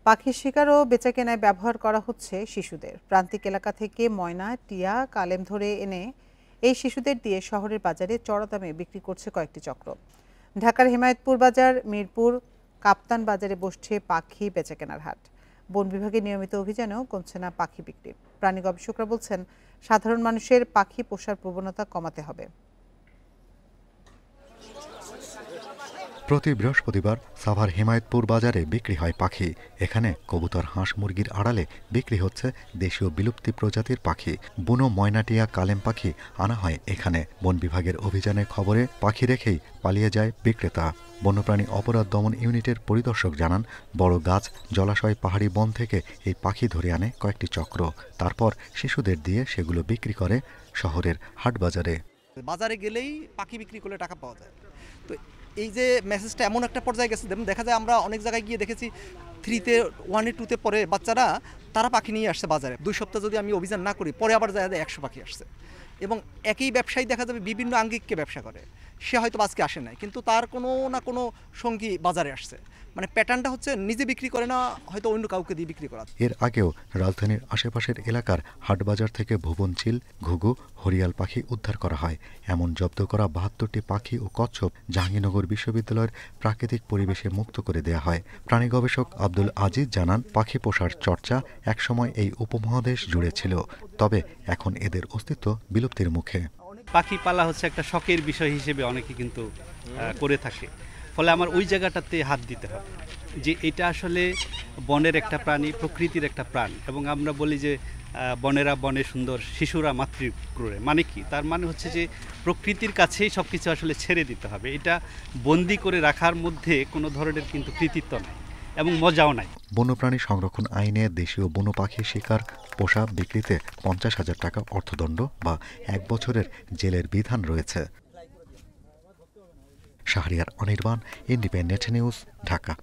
পাখির শিকার ও বেচাকেনায় ব্যবহার করা হচ্ছে শিশুদের। প্রান্তিক এলাকা থেকে ময়না, টিয়া, কালেম ধরে এনে এই শিশুদের দিয়ে শহরের বাজারে চড়া দামে বিক্রি করছে কয়েকটি চক্র। ঢাকার হেমায়েতপুর বাজার, মিরপুর, কাপ্তান বাজারে বসছে পাখি বেচাকেনার হাট। বন বিভাগের নিয়মিত অভিযানেও কমছে না পাখি বিক্রি। প্রাণী গবেষকরা বলছেন, সাধারণ মানুষের পাখি পোষার প্রবণতা কমাতে হবে। প্রতি বৃহস্পতিবার সাভার হেমায়েতপুর বাজারে বিক্রি হয় পাখি। এখানে কবুতর, হাঁস, মুরগির আড়ালে বিক্রি হচ্ছে দেশীয় বিলুপ্তি প্রজাতির পাখি। বুনো, ময়নাটিয়া, কালেম পাখি আনা হয় এখানে। বন বিভাগের অভিযানে খবরে পাখি রেখেই পালিয়ে যায় বিক্রেতা। বন্যপ্রাণী অপরাধ দমন ইউনিটের পরিদর্শক জানান, বড় গাছ, জলাশয়, পাহাড়ি বন থেকে এই পাখি ধরে আনে কয়েকটি চক্র। তারপর শিশুদের দিয়ে সেগুলো বিক্রি করে শহরের হাট বাজারে। বাজারে গেলেই পাখি বিক্রি করলে টাকা পাওয়া যায়। তো এই যে মেসেজটা এমন একটা পর্যায়ে গেছে, দেখা যায় আমরা অনেক জায়গায় গিয়ে দেখেছি 3-তে 1-এ 2-তে পরে বাচ্চারা তারা পাখি নিয়ে আসছে বাজারে। 2 সপ্তাহ যদি আমি অভিযান না করি, পরে আবার যায় 100 পাখি আসছে। এবং একই ব্যবসায়ী দেখা যাবে বিভিন্ন আঙ্গিককে ব্যবসা করে। সে হয়তো আজকে আসে নাই, কিন্তু তার কোনো না কোনো সঙ্গী বাজারে আসছে। মানে প্যাটার্নটা হচ্ছে নিজে বিক্রি করে না, হয়তো অন্য কাউকে দিয়ে বিক্রি করা। এর আগেও রাজধানীর আশেপাশের এলাকার হাটবাজার থেকে ভুবনচিল, ঘুঘু, হরিয়াল পাখি উদ্ধার করা হয়। এমন জব্দ করা 72টি পাখি ও কচ্ছপ জাহাঙ্গীরনগর বিশ্ববিদ্যালয়ের প্রাকৃতিক পরিবেশে মুক্ত করে দেয়া হয়। প্রাণী গবেষক আব্দুল আজিজ জানান, পাখি পোষার চর্চা একসময় এই উপমহাদেশ জুড়ে ছিল, তবে এখন এদের অস্তিত্ব বিলুপ্তির মুখে। পাখি পালা হচ্ছে একটা শখের বিষয় হিসেবে অনেকে কিন্তু করে থাকে। ফলে আমার ওই জায়গাটাতে হাত দিতে হবে যে এটা আসলে বনের একটা প্রাণী, প্রকৃতির একটা প্রাণ। এবং আমরা বলি যে বনেরা বনে সুন্দর, শিশুরা মাতৃক্রোড়ে। মানে কি? তার মানে হচ্ছে যে প্রকৃতির কাছেই সব কিছু আসলে ছেড়ে দিতে হবে। এটা বন্দি করে রাখার মধ্যে কোনো ধরনের কিন্তু কৃতিত্ব নাই এবং মজাও নাই। বন্যপ্রাণী সংরক্ষণ আইনে দেশীয় বন্য পাখি শিকার, পোষা, বিক্রিতে 50,000 টাকা অর্থদণ্ড বা 1 বছরের জেলের বিধান রয়েছে। Shahriar Anirban, independent news, Dhaka.